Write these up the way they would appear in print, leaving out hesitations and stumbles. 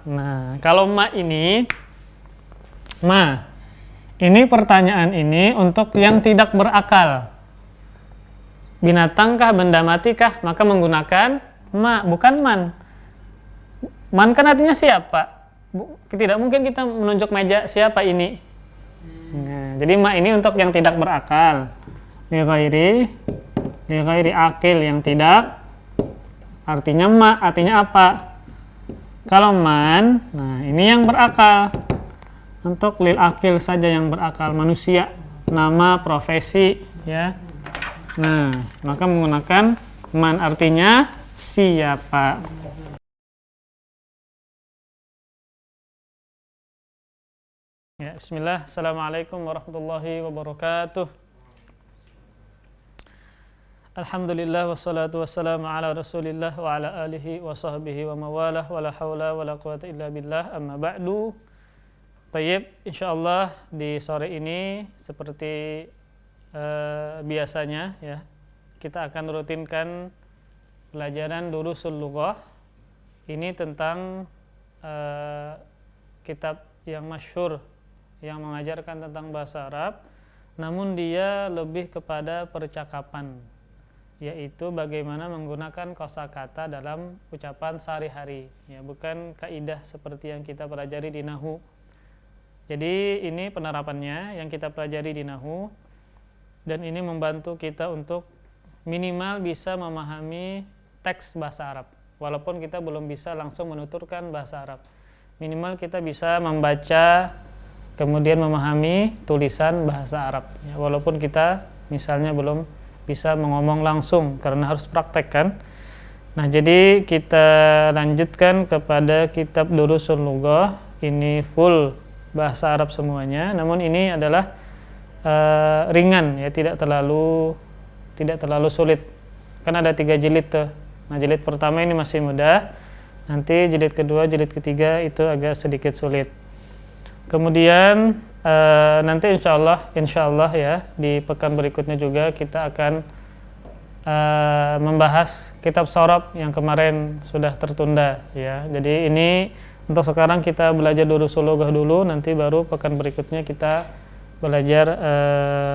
Nah, kalau ma ini pertanyaan ini untuk yang tidak berakal. Binatangkah, benda matikah? Maka menggunakan ma, bukan man. Man kan artinya siapa? Tidak mungkin kita menunjuk meja siapa ini. Nah, jadi ma ini untuk yang tidak berakal. Li ghairi akil, yang tidak. Artinya ma, artinya apa? Kalau man, nah ini yang berakal. Untuk lil akil saja, yang berakal, manusia, nama, profesi, ya. Nah, maka menggunakan man, artinya siapa. Ya, bismillah. Assalamualaikum warahmatullahi wabarakatuh. Alhamdulillah wassalatu wassalamu ala rasulillah wa ala alihi wa sahbihi wa mawalah wa la hawla wa la quwata illa billah, amma ba'du. Tayyib, insyaallah di sore ini seperti biasanya ya, kita akan rutinkan pelajaran Durusul Lughah. Ini tentang kitab yang masyhur yang mengajarkan tentang bahasa Arab, namun dia lebih kepada percakapan, yaitu bagaimana menggunakan kosakata dalam ucapan sehari-hari, ya, bukan kaidah seperti yang kita pelajari di nahwu. Jadi ini penerapannya yang kita pelajari di nahwu, dan ini membantu kita untuk minimal bisa memahami teks bahasa Arab, walaupun kita belum bisa langsung menuturkan bahasa Arab. Minimal kita bisa membaca, kemudian memahami tulisan bahasa Arab, ya, walaupun kita misalnya belum bisa mengomong langsung karena harus praktek kan. Nah, jadi kita lanjutkan kepada kitab Durusul Lughah. Ini full bahasa Arab semuanya, namun ini adalah ringan, ya, tidak terlalu sulit. Kan ada 3 jilid tuh. Nah, jilid pertama ini masih mudah. Nanti jilid kedua, jilid ketiga itu agak sedikit sulit. Kemudian nanti insyaallah ya, di pekan berikutnya juga kita akan membahas kitab Shorab yang kemarin sudah tertunda, ya. Jadi ini untuk sekarang kita belajar Durusul Lughah dulu, nanti baru pekan berikutnya kita belajar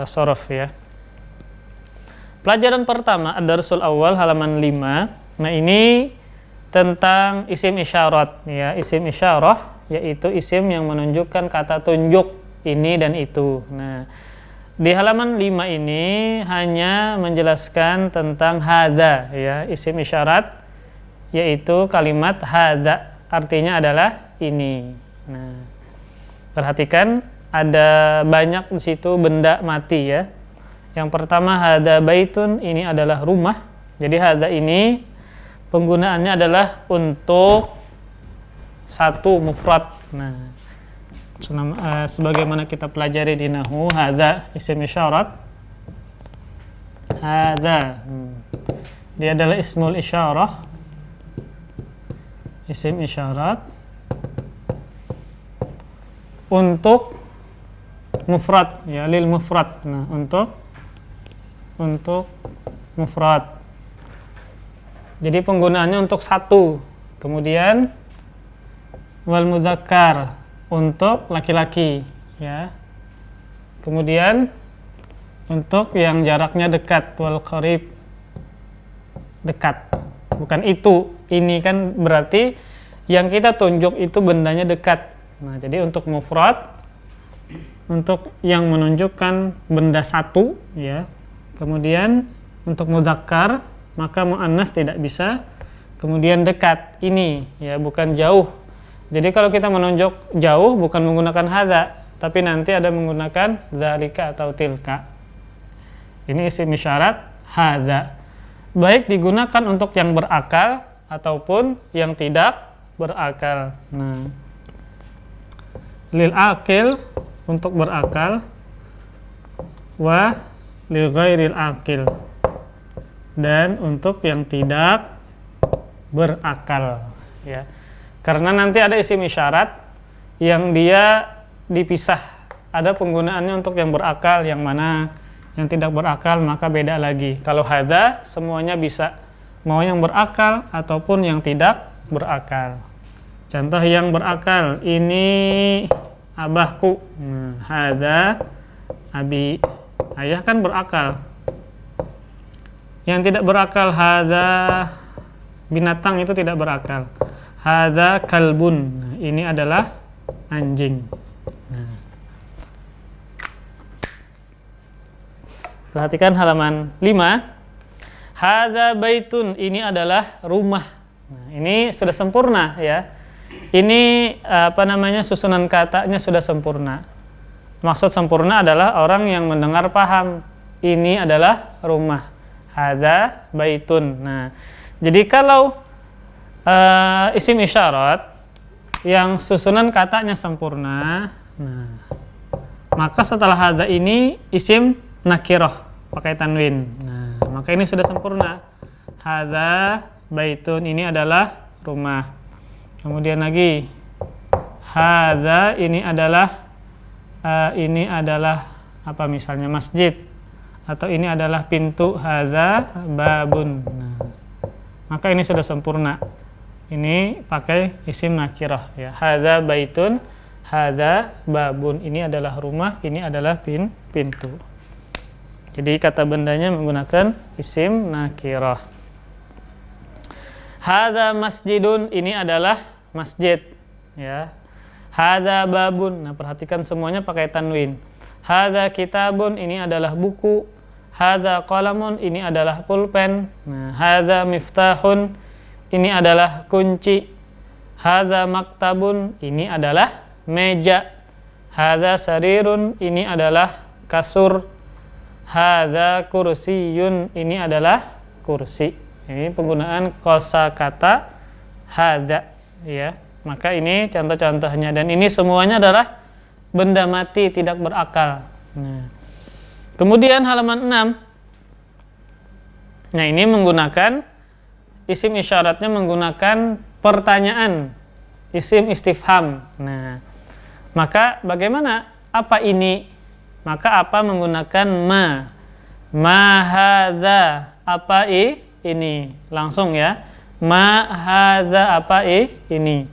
Shorab, ya. Pelajaran pertama, Ad-Darsul Awal halaman 5. Nah, ini tentang isim isyarat, ya. Isim isyarah yaitu isim yang menunjukkan kata tunjuk ini dan itu. Nah, di halaman 5 ini hanya menjelaskan tentang hadza, ya, isim isyarat yaitu kalimat hadza, artinya adalah ini. Nah, perhatikan ada banyak di situ benda mati, ya. Yang pertama hadza baitun, ini adalah rumah. Jadi hadza ini penggunaannya adalah untuk satu mufrad. Nah, sebagaimana kita pelajari di nahwu, hadza isim isyarat. Hadza dia adalah ismul isyarah, isim isyarat untuk mufrad, ya, lil mufrad. Nah, untuk mufrad. Jadi penggunaannya untuk satu. Kemudian wal mudzakkar untuk laki-laki, ya. Kemudian untuk yang jaraknya dekat, wal qarib, dekat. Bukan itu, ini kan berarti yang kita tunjuk itu bendanya dekat. Nah, jadi untuk mufrad, untuk yang menunjukkan benda satu, ya. Kemudian untuk mudzakkar, maka muannats tidak bisa. Kemudian dekat, ini, ya, bukan jauh. Jadi kalau kita menunjuk jauh bukan menggunakan hadza, tapi nanti ada menggunakan dzalika atau tilka. Ini isim isyarat hadza. Baik digunakan untuk yang berakal ataupun yang tidak berakal. Nah, lil akil untuk berakal, wa lil ghairil akil, dan untuk yang tidak berakal, ya. Karena nanti ada isim isyarat yang dia dipisah, ada penggunaannya untuk yang berakal, yang mana yang tidak berakal maka beda lagi. Kalau hadza semuanya bisa, mau yang berakal ataupun yang tidak berakal. Contoh yang berakal, ini abahku. Nah, hadza abi. Ayah kan berakal. Yang tidak berakal, hadza binatang itu tidak berakal. Hadza kalbun. Nah, ini adalah anjing. Nah. Perhatikan halaman 5. Hadza baitun, ini adalah rumah. Nah, ini sudah sempurna ya. Ini susunan katanya sudah sempurna. Maksud sempurna adalah orang yang mendengar paham. Ini adalah rumah. Hadza baitun. Nah, jadi kalau isim isyarat yang susunan katanya sempurna, nah, maka setelah hadza ini isim nakirah pakai tanwin. Nah, maka ini sudah sempurna. Hadza baitun, ini adalah rumah. Kemudian lagi hadza, ini adalah apa misalnya masjid, atau ini adalah pintu. Hadza babun. Nah, maka ini sudah sempurna. Ini pakai isim nakirah ya. Hadza baitun, hadza babun. Ini adalah rumah, ini adalah pintu. Jadi kata bendanya menggunakan isim nakirah. Hadza masjidun, ini adalah masjid ya. Hadza babun. Nah, perhatikan semuanya pakai tanwin. Hadza kitabun, ini adalah buku. Hadza qalamun, ini adalah pulpen. Nah, hadza miftahun, ini adalah kunci. Hadza maktabun, ini adalah meja. Hadza sarirun, ini adalah kasur. Hadza kursiyun, ini adalah kursi. Ini penggunaan kosakata hadza ya. Maka ini contoh-contohnya, dan ini semuanya adalah benda mati tidak berakal. Nah, kemudian halaman 6. Nah, ini menggunakan isim isyaratnya menggunakan pertanyaan, isim istifham. Nah, maka bagaimana apa ini? Maka apa menggunakan ma. Ma hadza, apa ini? Langsung ya. Ma hadza, apa ini?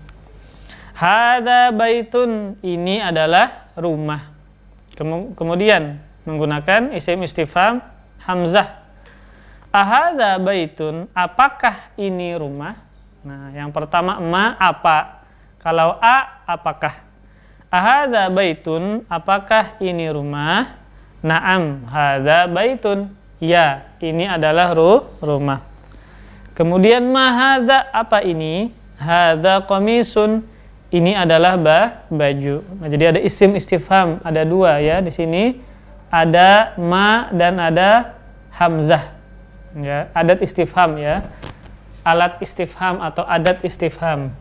Hadza baitun, ini adalah rumah. Kemudian menggunakan isim istifham hamzah. Ahadza baitun, apakah ini rumah? Nah, yang pertama ma, apa. Kalau a, apakah. Ahadza baitun, apakah ini rumah? Naam, hadza baitun. Ya, ini adalah rumah. Kemudian ma hadza, apa ini? Hadza qamisun, ini adalah baju. Nah, jadi ada isim istifham, ada dua ya di sini. Ada ma dan ada hamzah. Ya, adat istifham ya. Alat istifham atau adat istifham.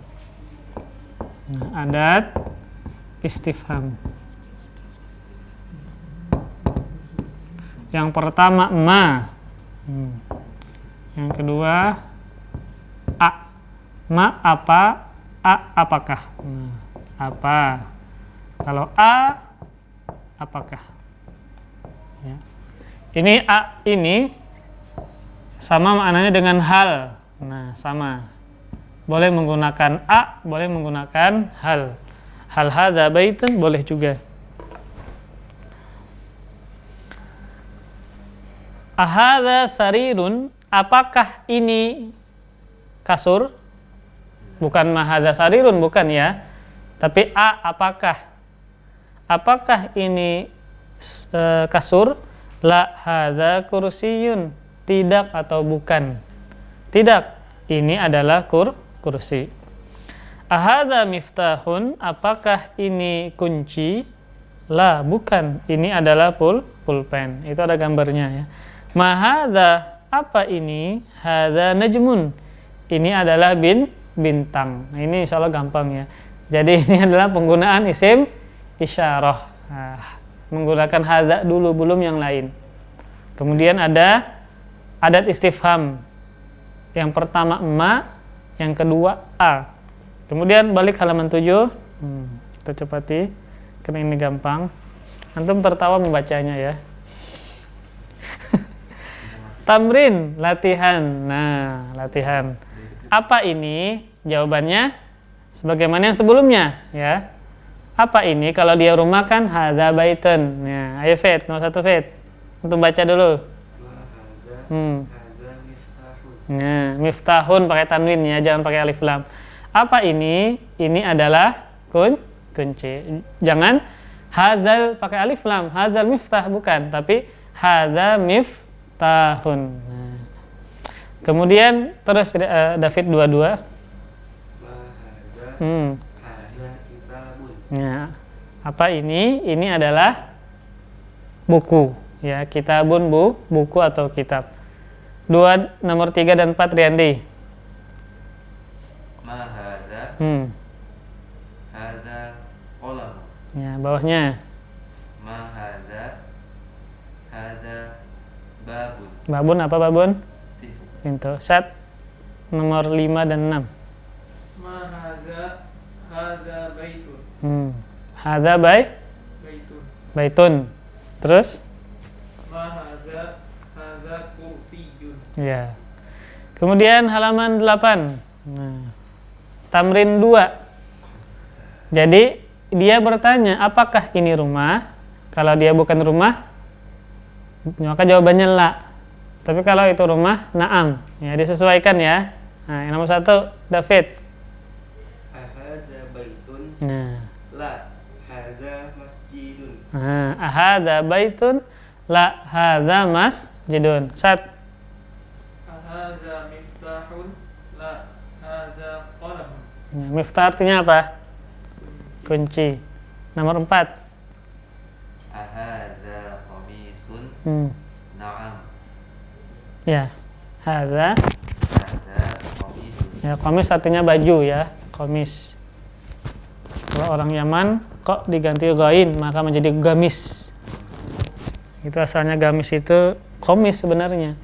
Nah, adat istifham. Yang pertama ma. Yang kedua a. Ma apa, a apakah. Nah, apa. Kalau a, apakah. Ya. Ini a ini sama maknanya dengan hal. Nah, sama. Boleh menggunakan a, boleh menggunakan hal. Hal hadza baitun boleh juga. Ahadza sarirun, apakah ini kasur? Bukan mahadza sarirun, bukan ya. Tapi a, apakah? Apakah ini kasur? La hadza kursiyun, tidak atau bukan. Tidak, ini adalah kursi. Ahadza miftahun, apakah ini kunci? La, bukan, ini adalah pulpen. Itu ada gambarnya ya. Ma hadza, apa ini? Hadza najmun, ini adalah bintang. Nah, ini insyaallah gampang ya. Jadi ini adalah penggunaan isim isyarah. Nah, menggunakan hadza dulu, belum yang lain. Kemudian ada adat istifham. Yang pertama ma, yang kedua a. Kemudian balik halaman 7. Kita cepati karena ini gampang. Antum tertawa membacanya ya. Tamrin, latihan. Nah, latihan. Apa ini? Jawabannya sebagaimana yang sebelumnya, ya. Apa ini? Kalau dia rumah kan hadza baitun. Ya, ayo Fit, nomor 1 Fit. Untuk baca dulu. Nah, miftahun pakai tanwin ya, jangan pakai alif lam. Apa ini? Ini adalah kunci. Jangan hadzal pakai alif lam, hadzal miftah bukan, tapi hadza miftahun. Nah. Kemudian terus David 22. Nah, apa ini? Ini adalah buku, ya, kitabun buku atau kitab. Nomor 3 dan 4 Riyandi. Ma hadza hadza qalam. Ya, bawahnya. Ma hadza hadza babun. Babun apa babun? Pintu. Set nomor 5 dan 6. Ma hadza hadza baitun. Hadza Baitun. baitun. Terus? Ma hadza hadza kursiyun. Ya. Kemudian halaman 8. Nah, tamrin 2. Jadi dia bertanya, apakah ini rumah? Kalau dia bukan rumah, maka jawabannya la. Tapi kalau itu rumah, na'am. Ya, disesuaikan ya. Nah, yang nomor 1 David. Ahaza baitun. Nah. La haza masjidun. Nah, ahadza baitun la hadza masjidun. Hadza miftahun. La hadza qalamun. Ya, miftah artinya apa? Kunci. Nomor 4. Ahadza qamisun. Na'am. Ya. Hadza Qamisun. ya, qamis artinya baju ya, qamis. Kalau orang Yaman kok diganti ghain maka menjadi gamis. Itu asalnya gamis itu qamis sebenarnya.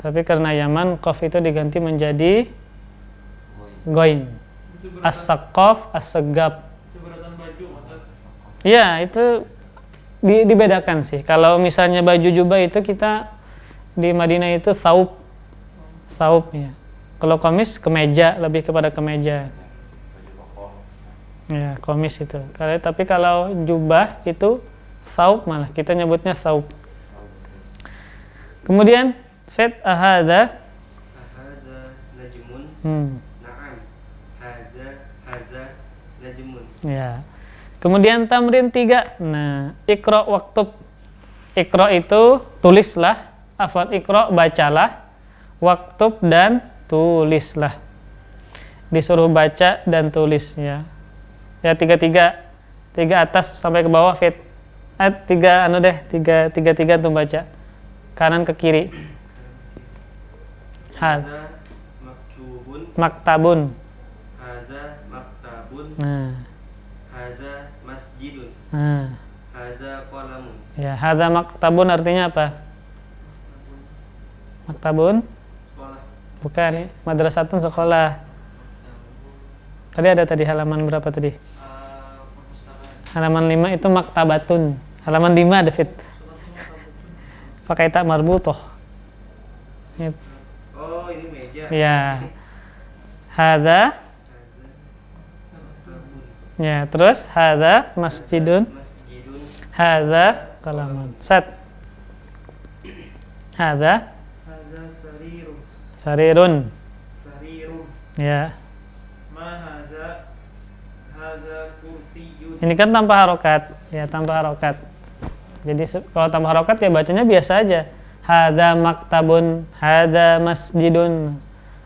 Tapi karena Yaman qaf itu diganti menjadi ghain. As-saqaf, as-segab. Seberatan baju maksud. Iya, itu dibedakan sih. Kalau misalnya baju jubah itu kita di Madinah itu saub ya. Kalau qamis kemeja, lebih kepada kemeja. Ya, qamis itu. Tapi kalau jubah itu saub, malah kita nyebutnya saub. Kemudian fit ahadza najmun. Na'am. Haza najmun. Ya. Kemudian tamrin 3. Nah, iqra waktub. Iqra itu tulislah, afwan iqra bacalah, waktub dan tulislah. Disuruh baca dan tulis ya. Ya, tiga atas sampai ke bawah fit. Tiga untuk baca. Kanan ke kiri. Haza maktubun. Maktabun. Haza maktabun. Nah. Haza masjidun. Nah. Haza qalamun. Ya, hadza maktabun artinya apa? Maktabun? Sekolah. Bukan, ya. Madrasatun sekolah. Tadi halaman berapa tadi? Halaman 5 itu maktabatun. Halaman 5 ada fit. Pakai tak marbutoh. Oh, ini meja. Ya. Hadza. Ya, terus hadza masjidun. Masjidun. Hadza qalamun. Hadza Hadza sarirun. sarirun. Sarirun. Ya. Ma hadza hadza kursiyun. Ini kan tanpa harokat, ya, tanpa harokat. Jadi kalau tanpa harokat ya bacanya biasa aja. Hadza maktabun, hadza masjidun.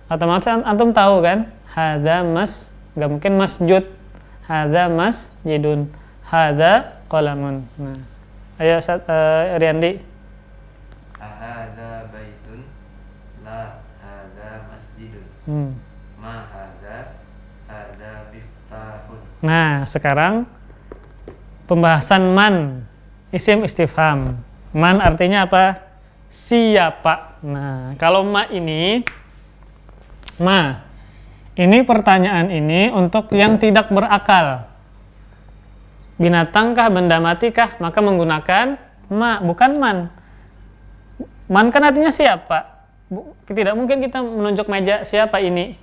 Otomatis antum tahu kan? Hadza enggak mungkin masjud. Hadza masjidun. Hadza qalamun. Nah. Ayo Riyandi. Ahadza baitun. La hadza masjidun. Ma hadza hadza miftahun. Nah, sekarang pembahasan man, isim istifham. Man artinya apa? Siapa. Nah, kalau ini pertanyaan ini untuk yang tidak berakal. Binatangkah, benda matikah, maka menggunakan ma, bukan man. Man kan artinya siapa? Tidak mungkin kita menunjuk meja siapa ini.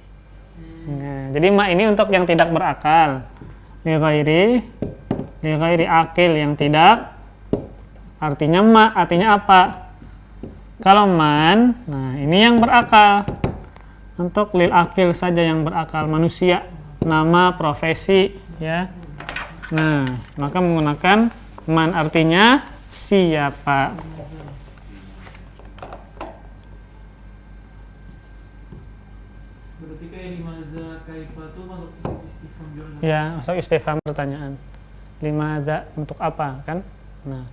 Nah, jadi ma ini untuk yang tidak berakal. Li ghairi akil, yang tidak. Artinya ma, artinya apa? Kalau man, nah ini yang berakal. Untuk lil akil saja yang berakal, manusia, nama, profesi, ya. Nah, maka menggunakan man, artinya siapa. Berarti kayak limadza kaifa tuh masuk istifham juga. Ya, masuk istifham, pertanyaan. Limadza, untuk apa, kan? Nah,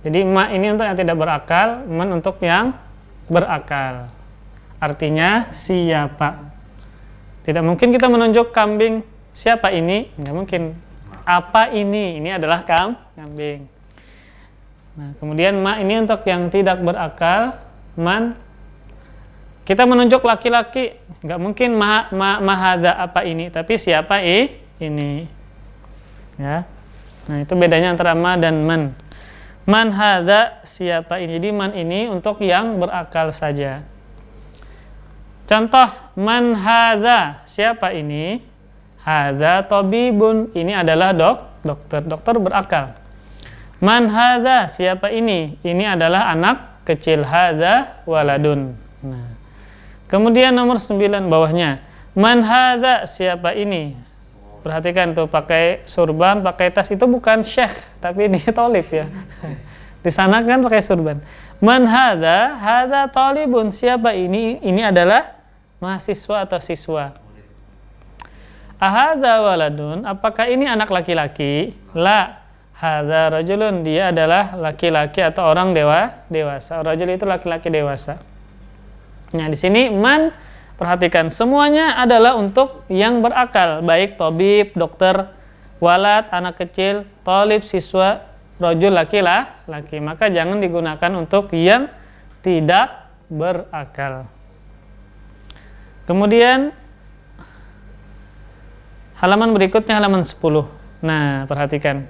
jadi ma ini untuk yang tidak berakal, man untuk yang berakal. Artinya siapa. Tidak mungkin kita menunjuk kambing, siapa ini? Nggak mungkin. Apa ini? Ini adalah kambing. Nah, kemudian ma ini untuk yang tidak berakal, man. Kita menunjuk laki-laki, nggak mungkin mahadza apa ini, tapi siapa ini. Ya. Nah, itu bedanya antara ma dan man. Man hadza, siapa ini. Jadi man ini untuk yang berakal saja. Contoh, man hadza, siapa ini? Hadza tabibun, ini adalah dokter. Dokter berakal. Man hadza, siapa ini? Ini adalah anak kecil. Hadza waladun. Nah. Kemudian nomor 9 bawahnya. Man hadza, siapa ini? Perhatikan tuh, pakai surban, pakai tas, itu bukan syekh, tapi ini thalib ya. Di sana kan pakai surban. Man hadza thalibun, siapa ini? Ini adalah mahasiswa atau siswa. Ahadza waladun, apakah ini anak laki-laki? La, hadza rajulun, dia adalah laki-laki atau orang dewasa. Rajul itu laki-laki dewasa. Nah, di sini man, perhatikan, semuanya adalah untuk yang berakal, baik tabib, dokter, walad, anak kecil, thalib, siswa, rajul, laki-laki. Maka jangan digunakan untuk yang tidak berakal. Kemudian halaman berikutnya, halaman 10. Nah, perhatikan.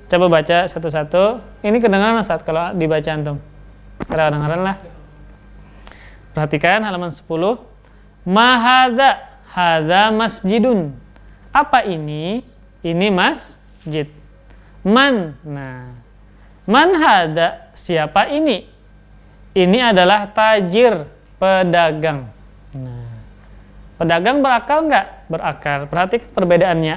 Coba baca satu-satu. Ini kedengaran saat kalau dibaca antum. Kedengaran lah. Perhatikan halaman 10. Ma hadza masjidun. Apa ini? Ini masjid. Man. Nah, man hadza, siapa ini? Ini adalah tajir, pedagang. Nah, pedagang berakal enggak? Berakal. Perhatikan perbedaannya.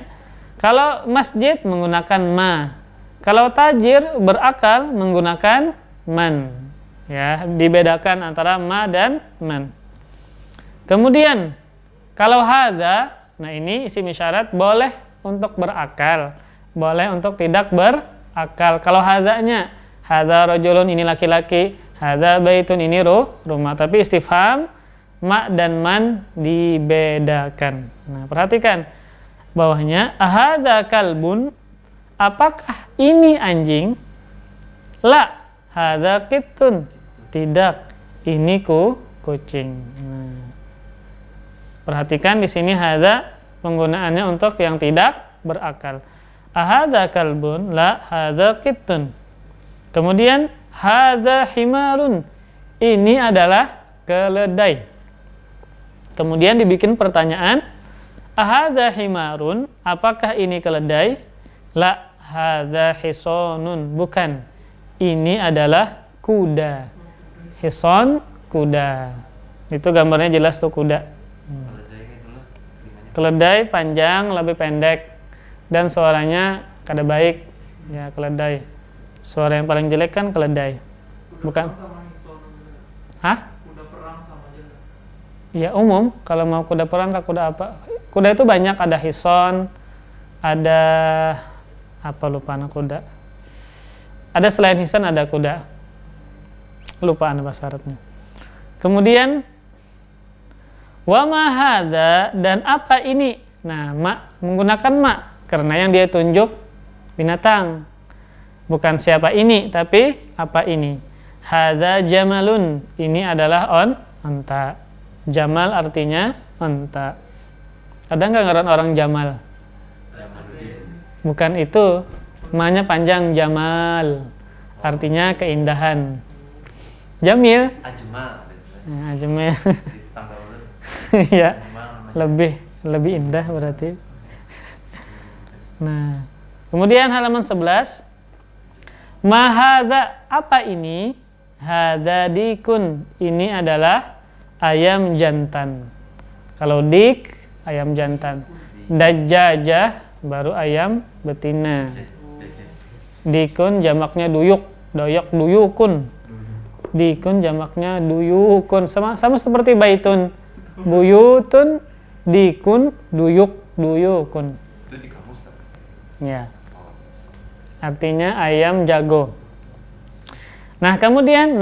Kalau masjid menggunakan ma. Kalau tajir berakal menggunakan man. Ya, dibedakan antara ma dan man. Kemudian kalau hadza, nah ini isim isyarat, boleh untuk berakal, boleh untuk tidak berakal. Kalau hadzanya, hadza rajulun, ini laki-laki, hadza baitun, ini rumah. Tapi istifham, ma dan man dibedakan. Nah, perhatikan bawahnya, ahadza kalbun, apakah ini anjing? La, hadza kittun, tidak, ini kucing. Nah, perhatikan di sini hadza penggunaannya untuk yang tidak berakal. Ahadza kalbun, la, hadza kittun. Kemudian hadza himarun, ini adalah keledai. Kemudian dibikin pertanyaan, ahadza himarun, apakah ini keledai? La, hadza hisonun, bukan, ini adalah kuda. Hison, kuda. Itu gambarnya jelas tuh, kuda. Keledai panjang, lebih pendek, dan suaranya kada baik. Ya, keledai. Suara yang paling jelek kan keledai. Bukan? Hah? Kuda perang sama aja. Ya, umum. Kalau mau kuda perang, kuda apa? Kuda itu banyak, ada hison, ada apa, lupa anak kuda. Ada selain hison, ada kuda. Lupa anak bahasa Arabnya. Kemudian wa ma hadza, dan apa ini? Nah, ma menggunakan ma karena yang dia tunjuk binatang. Bukan siapa ini, tapi apa ini? Hadza jamalun, ini adalah onta. Jamal artinya onta. Ada nggak ngaran orang Jamal? Bukan itu. Ma-nya panjang, Jamal. Artinya keindahan. Jamil. Ajmal. Ajmal. Ya, lebih lebih indah berarti. Nah, kemudian halaman 11. Ma hadza, apa ini? Hadza dikun, ini adalah ayam jantan. Kalau dik, ayam jantan. Dajjajah baru ayam betina. Dikun jamaknya duyuk, doyok duyukun. Dikun jamaknya duyukun, sama seperti baitun. Buyutun, dikun, duyuk, duyukun. Itu di kamus tak? Ya. Artinya ayam jago. Nah, kemudian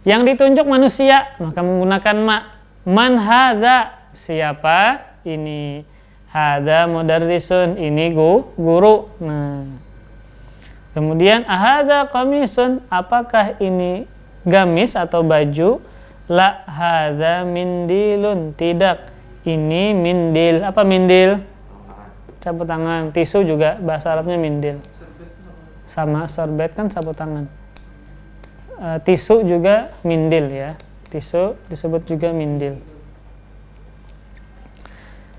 yang ditunjuk manusia, maka menggunakan ma. Man hadza, siapa ini? Hadza mudarrisun, ini guru. Nah. Kemudian ahadza qamisun, apakah ini gamis atau baju? La hadza mindilun, tidak, ini mindil. Apa mindil? Sapu tangan. Tisu juga bahasa Arabnya mindil. Sama sorbet kan sapu tangan. Tisu juga mindil ya. Tisu disebut juga mindil.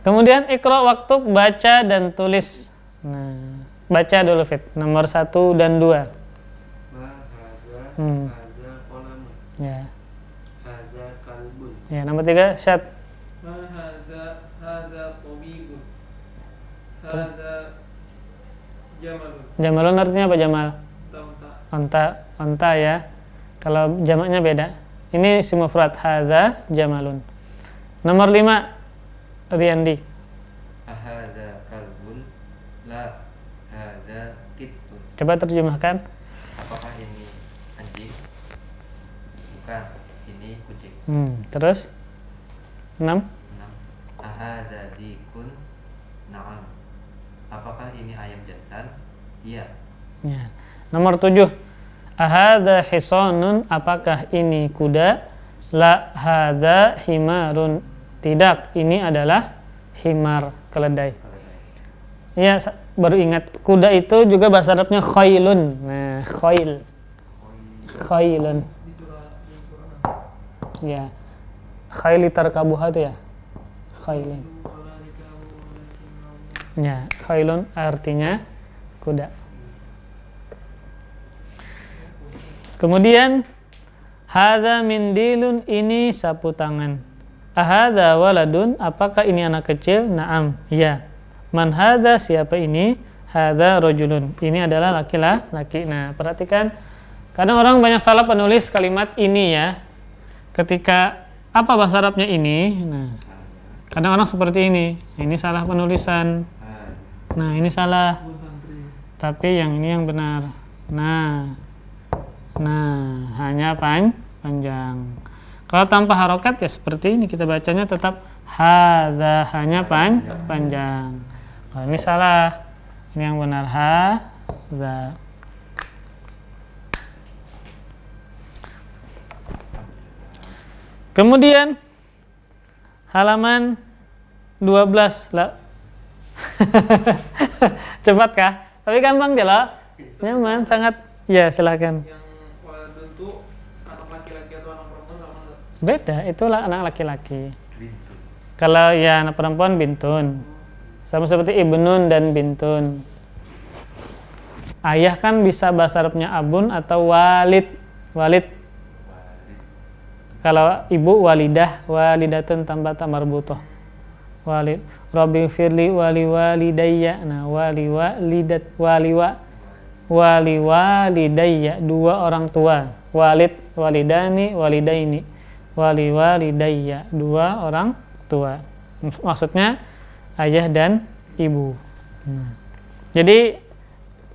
Kemudian ikra waktu, baca dan tulis. Nah, baca dulu Fit, nomor 1 dan 2. Ma haza haza qalamun. Ya. Haza kalbun. Ya, nomor 3 Syad. Ma hadza tabibun. Hadza jamalun. Jamalun artinya apa Jamal? Unta. Onta ya. Kalau jamaknya beda. Ini isim mufrad, hadza jamalun. Nomor 5 Riyandi. Ahadza kalbun, la hadza kittun. Coba terjemahkan. Apakah ini anjing? Bukan, ini kucing. Terus 6. 6. Ahadza dikun, na'am. Apakah ini ayam jantan? Iya. Ya. Nomor 7. Ahadza hisanun, apakah ini kuda? La hadza himarun, tidak, ini adalah himar, keledai. Ya, baru ingat, kuda itu juga bahasa Arabnya khailun. Nah, khail. Khailun. Ya. Khaili tarkabuha itu ya. Khailun. Ya, khailun artinya kuda. Kemudian hadza mindilun, ini sapu tangan. Ahadza waladun, apakah ini anak kecil? Naam, ya. Man hadza, siapa ini? Hadza rajulun, ini adalah laki-laki. Nah, perhatikan, kadang orang banyak salah penulis kalimat ini ya. Ketika apa bahasa Arabnya ini? Nah, kadang orang seperti ini salah penulisan. Nah, ini salah. Tapi yang ini yang benar. Nah, hanya panjang. Kalau tanpa harokat ya seperti ini, kita bacanya tetap hadza, hanya panjang. Kalau ini salah, ini yang benar, hadza. Kemudian halaman 12 lah. Cepat kah? Tapi gampang dia loh. Nyaman sangat. Ya, silakan. Yang waladun tuh anak laki-laki atau anak perempuan sama enggak? Beda, itulah anak laki-laki. Bintun. Kalau ya anak perempuan bintun. Sama seperti ibnun dan bintun. Ayah kan bisa bahasa Arabnya abun atau walid. Walid. Kalau ibu walidah, walidatun tambah marbutoh. Walid. Rabbi firli wali walidayya. Nah, wali walidat wali walidayya, dua orang tua. Walid, walidani, walidaini. Wali walidayya, dua orang tua. Maksudnya ayah dan ibu. Jadi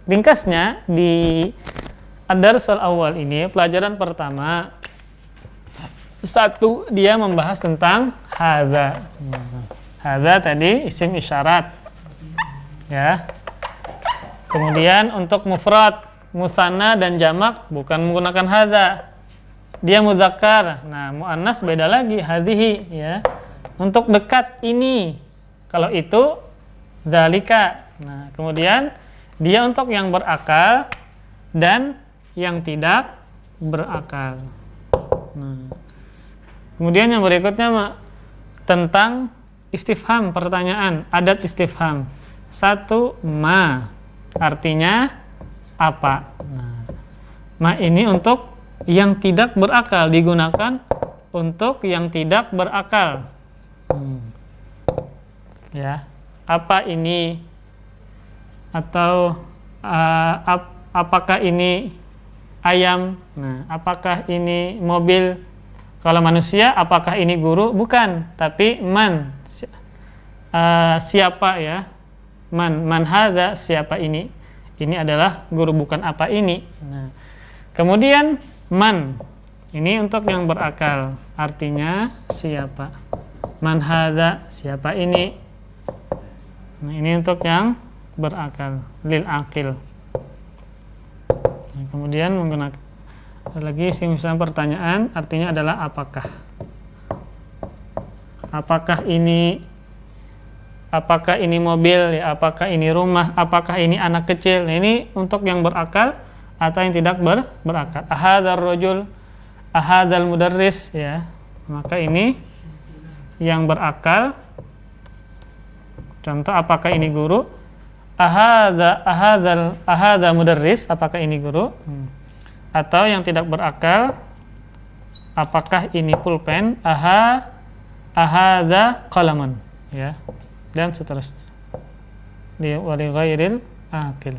ringkasnya di ad-darsul awal ini, pelajaran pertama, 1 dia membahas tentang hadza. Hadza tadi isim isyarat. Ya. Kemudian untuk mufrad, musanna dan jamak bukan menggunakan hadza. Dia muzakkar. Nah, muannas beda lagi, hadhihi ya. Untuk dekat ini. Kalau itu zalika. Nah, kemudian dia untuk yang berakal dan yang tidak berakal. Nah, kemudian yang berikutnya tentang istifham, pertanyaan, adat istifham. 1 ma, artinya apa? Nah, ma ini untuk yang tidak berakal, digunakan untuk yang tidak berakal. Ya, apa ini? Atau apakah ini ayam? Nah, apakah ini mobil? Kalau manusia, apakah ini guru? Bukan, tapi man, siapa ya? Man hadza, siapa ini? Ini adalah guru, bukan apa ini. Nah, kemudian man, ini untuk yang berakal, artinya siapa? Man hadza, siapa ini? Nah, ini untuk yang berakal, lil akil. Nah, kemudian menggunakan lagi misalnya pertanyaan, artinya adalah apakah? Apakah ini mobil ya, apakah ini rumah, apakah ini anak kecil? Nah, ini untuk yang berakal atau yang tidak berakal. Ahadzal rajul, ahadzal mudarris ya. Maka ini yang berakal. Contoh, apakah ini guru? Ahadza mudarris, apakah ini guru? Atau yang tidak berakal, apakah ini pulpen? Ahadza qalamun ya, dan seterusnya. Wa li ghairil akil,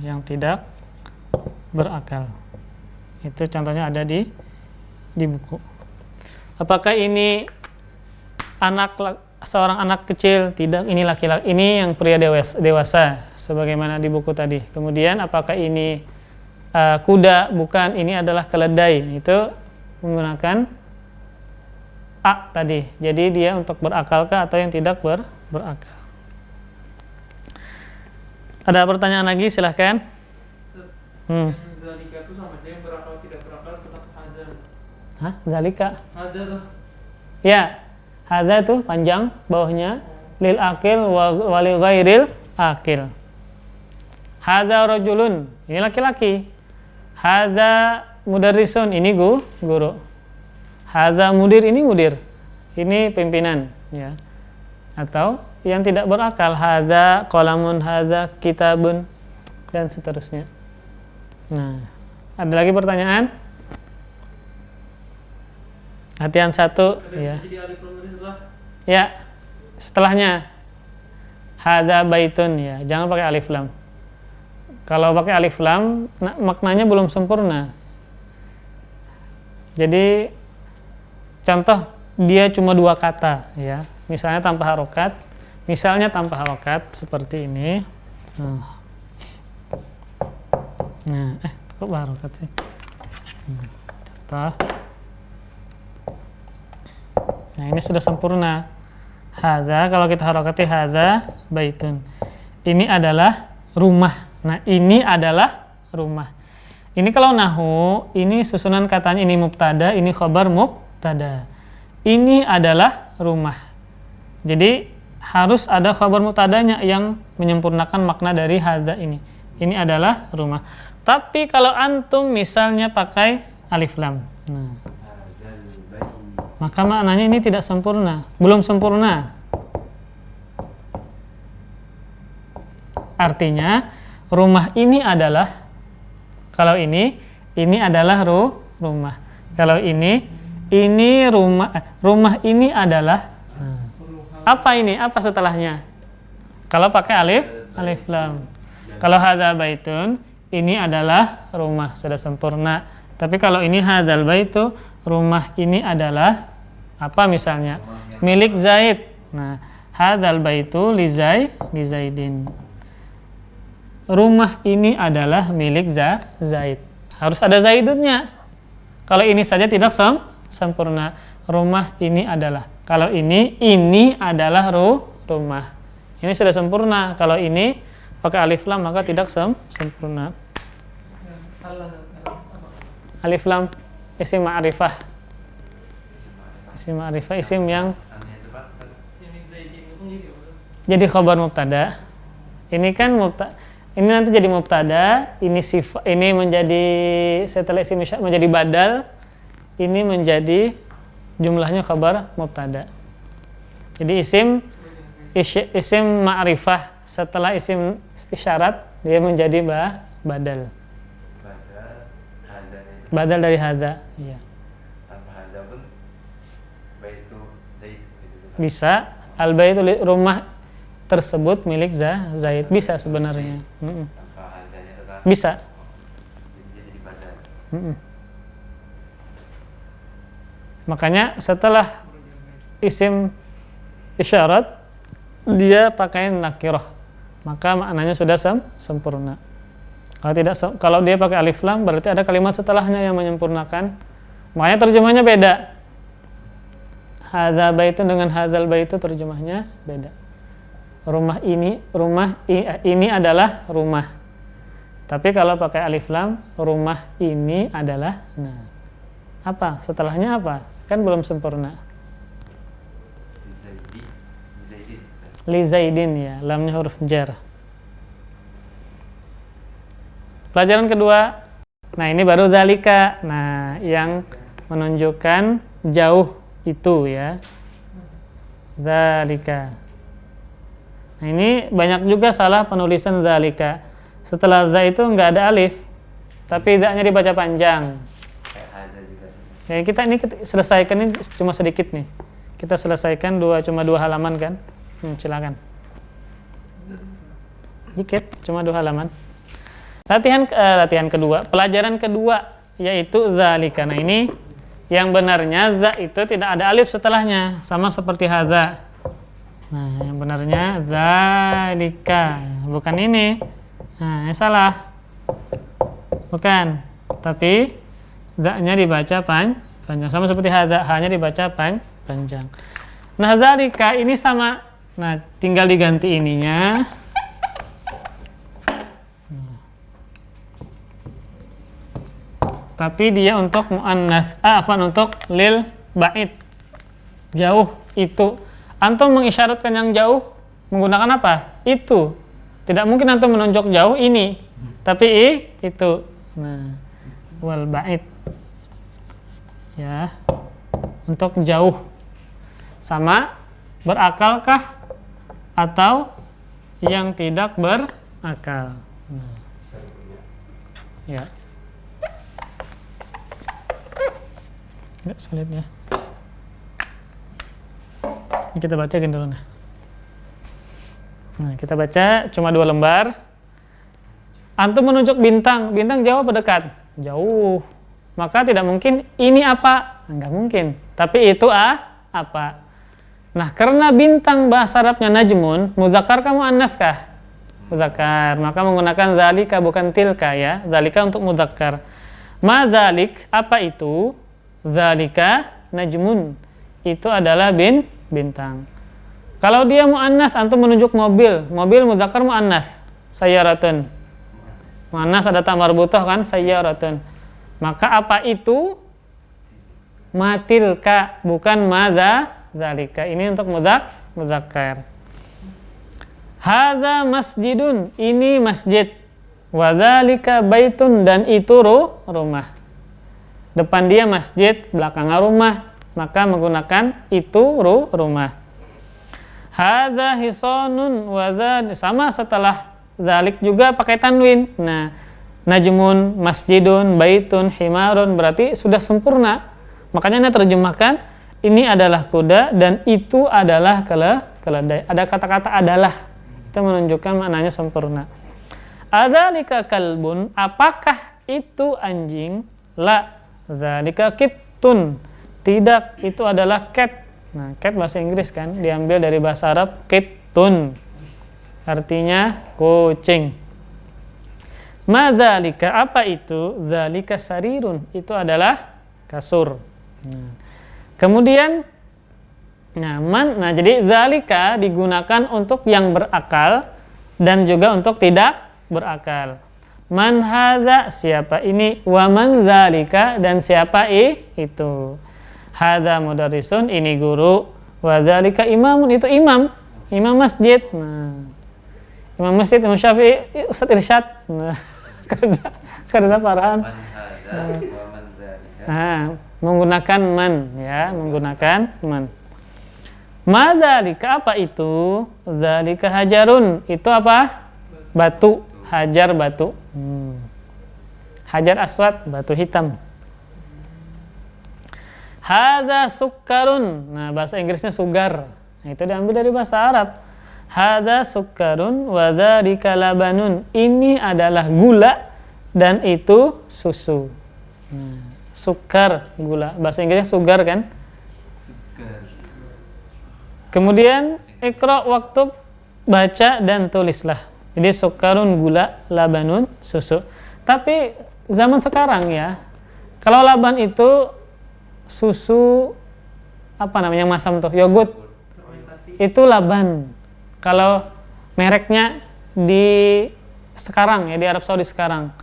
yang tidak berakal. Itu contohnya ada di buku. Apakah ini seorang anak kecil? Tidak, ini laki-laki, ini yang pria dewasa sebagaimana di buku tadi. Kemudian apakah ini kuda? Bukan, ini adalah keledai. Itu menggunakan a tadi. Jadi dia untuk berakalkah atau yang tidak berakal. Ada pertanyaan lagi, silahkan. Zalika itu sama aja, yang berakal tidak berakal tetap hadza. Hah? Zalika? Hadza tuh. Ya, hadza tuh panjang, bawahnya lil akil wa li ghairil akil. Hadza rajulun, ini laki-laki. Hadza mudarrisun, ini guru. Hadza mudir, ini mudir. Ini pimpinan ya. Atau yang tidak berakal, hadza qalamun, hadza kitabun, dan seterusnya. Nah, ada lagi pertanyaan? Latihan 1 ya. Jadi alif lam tadi setelah. Ya, setelahnya hadza baitun ya, jangan pakai alif lam. Kalau pakai alif lam, maknanya belum sempurna. Jadi contoh, dia cuma 2 kata ya. Misalnya tanpa harokat. Seperti ini. Nah, kok harokat sih? Contoh. Nah, ini sudah sempurna. Hadza, kalau kita harokati hadza baitun. Ini adalah rumah. Nah, ini adalah rumah. Ini kalau nahu, ini susunan katanya, ini mubtada, ini khabar mubtada. Ini adalah rumah. Jadi harus ada khabar mubtadanya yang menyempurnakan makna dari hadza ini. Ini adalah rumah. Tapi kalau antum misalnya pakai alif lam, nah, maka maknanya ini tidak sempurna, belum sempurna. Artinya rumah ini adalah, kalau ini adalah rumah. Kalau ini rumah ini adalah, apa ini? Apa setelahnya? Kalau pakai alif lam. Kalau hadza baitun, ini adalah rumah, sudah sempurna. Tapi kalau ini hadzal baitu, rumah ini adalah apa misalnya? Milik Zaid. Nah, hadzal baitu li Zaidin. Rumah ini adalah milik Zaid. Harus ada Zaidunnya. Kalau ini saja tidak sempurna. Rumah ini adalah. Kalau ini adalah rumah. Ini sudah sempurna. Kalau ini pakai alif lam maka tidak sempurna. Alif lam isim ma'rifah. Isim ma'rifah, isim yang jadi khabar mubtada. Ini kan ini nanti jadi mubtada, ini sifat, ini menjadi setelah isim menjadi badal, ini menjadi jumlahnya khabar mubtada. Jadi isim ma'rifah setelah isim isyarat dia menjadi badal. Badal dari hadza. Iya. Tanpa hadza pun baitu Zaid gitu. Bisa al-baitu rumah tersebut milik Zaid, bisa sebenarnya. Tanpa hadzanya tetap Bisa. jadi badal. Makanya setelah isim isyarat dia pakai nakirah, maka maknanya sudah sempurna. Kalau dia pakai alif lam berarti ada kalimat setelahnya yang menyempurnakan. Makanya terjemahnya beda. Hadza baitun dengan hadzal baitu terjemahnya beda. Ini adalah rumah. Tapi kalau pakai alif lam, rumah ini adalah, nah, apa? Setelahnya apa? Kan belum sempurna. Li Zaidin ya, lamnya huruf jar. Pelajaran kedua. Nah, ini baru dzalika. Nah, yang menunjukkan jauh itu ya. Dzalika. Nah, ini banyak juga salah penulisan dzalika. Setelah za itu enggak ada alif, tapi za-nya dibaca panjang. Kayak hadza juga. Ya, kita selesaikan ini cuma sedikit nih. Kita selesaikan cuma dua halaman kan? Silakan. Dikit, cuma 2 halaman. Latihan kedua, pelajaran kedua yaitu dzalika. Nah, ini yang benarnya za itu tidak ada alif setelahnya, sama seperti hadza. Nah, yang benarnya dzalika, bukan ini. Nah, ini salah. Bukan, tapi za-nya dibaca panjang, sama seperti hadza, hanya dibaca panjang. Nah, dzalika ini sama. Nah, tinggal diganti ininya. Tapi dia untuk muannats, untuk lil ba'id. Jauh itu. Antum mengisyaratkan yang jauh menggunakan apa? Itu. Tidak mungkin antum menunjuk jauh ini, tapi itu. Nah, wal ba'id. Ya. Untuk jauh. Sama berakalkah atau yang tidak berakal. Nah. Ya. Enggak sulit ya. Ini kita bacakan dulu nah. Nah, kita baca cuma 2 lembar. Antum menunjuk bintang jauh apa dekat? Jauh. Maka tidak mungkin ini apa? Enggak mungkin. Tapi itu apa? Nah, karena bintang bahasa Arabnya najmun, muzakkar kamu muannats kah? Muzakkar. Maka menggunakan zalika bukan tilka ya. Zalika untuk muzakkar. Ma zalik, apa itu? Zalika najmun. Itu adalah bintang. Kalau dia muannats, antum menunjuk mobil muzakkar muannats. Sayyaratun. Muannats ada ta marbutah kan? Sayyaratun. Maka apa itu? Matilka, bukan zalika. Ini untuk muzakkar. Hadza masjidun, ini masjid. Wa dzalika baitun, dan itu rumah. Depan dia masjid, belakangnya rumah. Maka menggunakan itu rumah. Hadza hisonun wa sama setelah dzalik juga pakai tanwin. Nah, najmun, masjidun, baitun, himarun berarti sudah sempurna. Makanya Anda terjemahkan ini adalah kuda dan itu adalah keledai. Ada kata-kata adalah. Itu menunjukkan maknanya sempurna. Adzalika kalbun, apakah itu anjing? La, dzalika kittun. Tidak, itu adalah cat. Nah, cat bahasa Inggris kan, diambil dari bahasa Arab kittun. Artinya kucing. Ma dzalika, apa itu? Dzalika sarirun, itu adalah kasur. Kemudian jadi dzalika digunakan untuk yang berakal dan juga untuk tidak berakal. Man hadza, siapa ini? Wa man dzalika, dan siapa itu? Hadza mudarrisun, ini guru. Wa dzalika imamun, itu imam masjid. Nah, imam masjid, Imam Syafi'i, Ustaz Irsyad. Nah, karena parahan. Man hadza wa man dzalika. Nah, menggunakan man ya, menggunakan man. Madzalika apa itu? Dzalika hajarun. Itu apa? Batu. Hajar batu. Hajar aswad, batu hitam. Hadza sukkarun. Nah, bahasa Inggrisnya sugar. Nah, itu diambil dari bahasa Arab. Hadza sukkarun wa dzalika labanun. Ini adalah gula dan itu susu. Nah, sukar, gula. Bahasa Inggrisnya sugar kan? Sukar. Kemudian ikra waktu baca dan tulislah. Jadi sukarun gula, labanun susu. Tapi zaman sekarang ya, kalau laban itu susu apa namanya yang masam tuh, yogurt. Itu laban. Kalau mereknya di sekarang ya di Arab Saudi sekarang.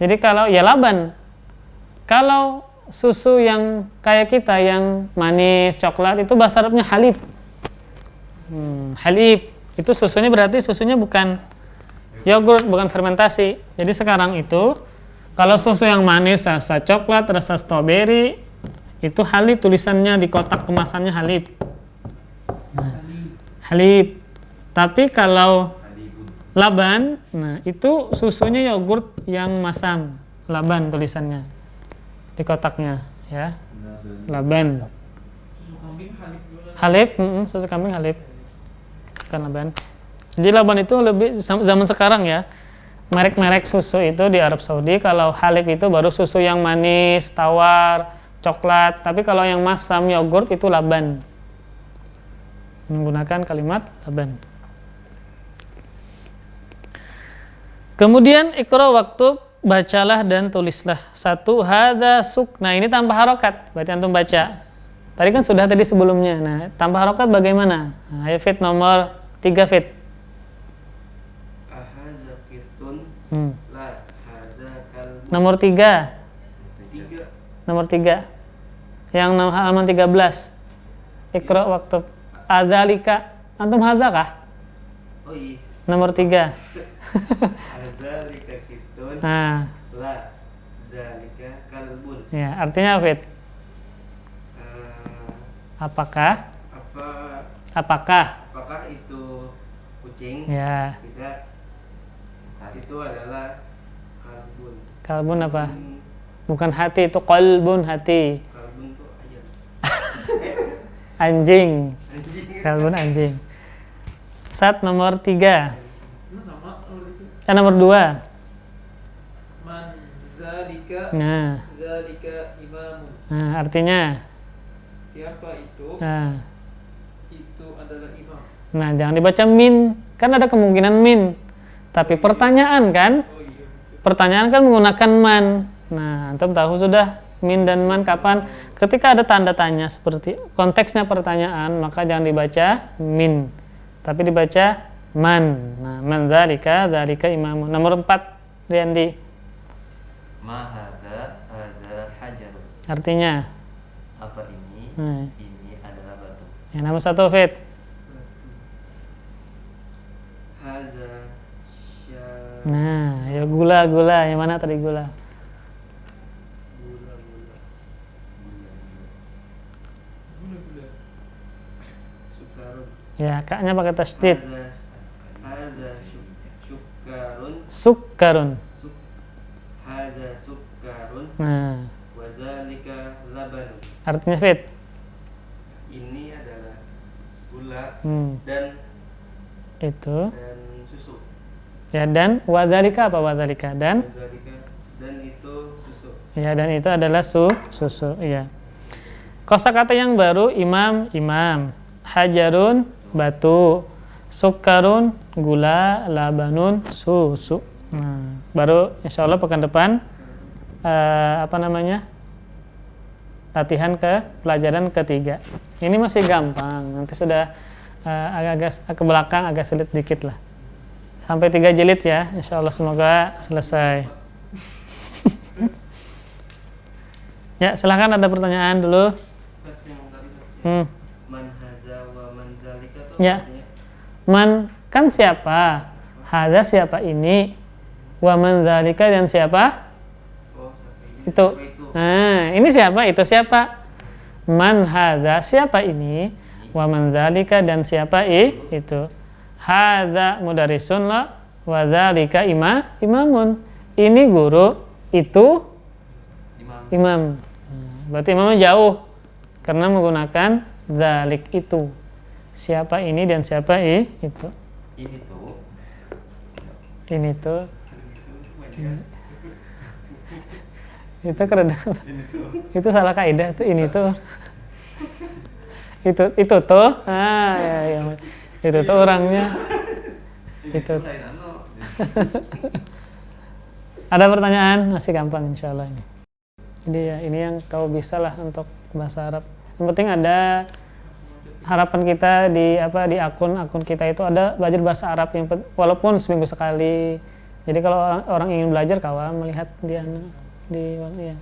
Jadi kalau ya laban. Kalau susu yang kayak kita yang manis, coklat itu bahasa Arabnya halib. Halib itu susunya berarti susunya bukan yogurt, bukan fermentasi. Jadi sekarang itu kalau susu yang manis rasa coklat, rasa stroberi itu halib, tulisannya di kotak kemasannya halib. Halib. Tapi kalau laban, nah itu susunya yogurt yang masam, laban tulisannya di kotaknya ya. Laban. Susu kambing halib juga. Halib, susu kambing halib. Bukan laban. Jadi laban itu lebih zaman sekarang ya. Merek-merek susu itu di Arab Saudi, kalau halib itu baru susu yang manis, tawar, coklat. Tapi kalau yang masam yogurt itu laban. Menggunakan kalimat laban. Kemudian ikra waktu bacalah dan tulislah. 1 hadza suk. Nah, ini tanpa harokat. Berarti antum baca. Tadi kan sudah tadi sebelumnya. Nah, tanpa harokat bagaimana? Nah, ayo fit nomor 3 fit. Ahaza kitun la haza kalbun. Nomor 3. 3. Nomor 3. Yang halaman 13. Ikra waktu. Adzalika. Antum hadza kah? Oh iya. Nomor 3. Azalika kitun Nah, la zalika kalbun. ya, artinya fit. Apakah? Apakah? Apakah itu kucing? Ya, Tidak. Itu adalah kalbun. kalbun apa? Bukan hati, itu qalbun hati. Kalbun tuh ayam. Anjing. Anjing. Kalbun anjing. Nomor 3. Itu sama itu. Nomor 2. Man zalika Nah, zalika imamun. artinya. Siapa itu? Nah, Itu adalah imam. nah, jangan dibaca min. Kan ada kemungkinan min. Tapi pertanyaan kan? Oh iya. Pertanyaan kan menggunakan man. Nah, antum tahu sudah min dan man kapan? Ketika ada tanda tanya seperti konteksnya pertanyaan, maka jangan dibaca min, tapi dibaca man. Nah, man dzalika imamun. Nomor 4, Riandi. Ma hadza hajar. Artinya Apa ini? Ini adalah batu. yang nomor 1 fit. Haza Nah, ya gula. Yang mana tadi gula? gula. Gula-gula. Sukarun. Ya, kaknya pakai tasydid. Haza syukarun. Sukkarun. Haza sukarun. Nah, Wazalika labanun. artinya fit. Ini adalah gula Itu. dan susu. Ya, dan wadzalika apa wadzalika? Dan Wazalika dan itu susu. ya, dan itu adalah susu. Iya. Kosakata yang baru imam, hajarun, batu, sukarun, gula, labanun, susu. Nah, baru insya Allah pekan depan latihan ke pelajaran ketiga. Ini masih gampang. Nanti sudah agak ke belakang agak sulit dikit lah. Sampai 3 jilid ya, insya Allah semoga selesai. Ya, silahkan ada pertanyaan dulu. Yang tadi man haza wa man zalika atau Ya. artinya? Man kan siapa? Hadza siapa ini? Wa man dzalika dan siapa? Oh, sampai ini. Itu. Sampai itu. Nah, ini siapa? Itu siapa? Man hadza siapa ini? wa man dzalika dan siapa itu. Hadza mudarrisun la wa dzalika imamun. Ini guru, itu imam. Berarti imamnya jauh karena menggunakan dzalik itu. Siapa ini dan siapa itu. Ini tuh. Itu kerendah. Itu salah kaidah tuh, ini tuh. Itu tuh. Ya. Itu tuh orangnya. Itu. Ada pertanyaan? Masih gampang insyaallah ini. Jadi ya ini yang kau bisa lah untuk bahasa Arab. Yang penting ada harapan kita di akun kita itu ada belajar bahasa Arab yang walaupun seminggu sekali. Jadi kalau orang ingin belajar kawan melihat dia ya.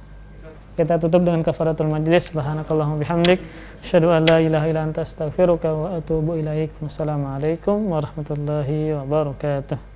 Kita tutup dengan kafaratul majlis. Subhanakallahumma bihamdik asyhadu an la ilaha illa anta astaghfiruka wa atubu ilaik. Wassalamualaikum warahmatullahi wabarakatuh.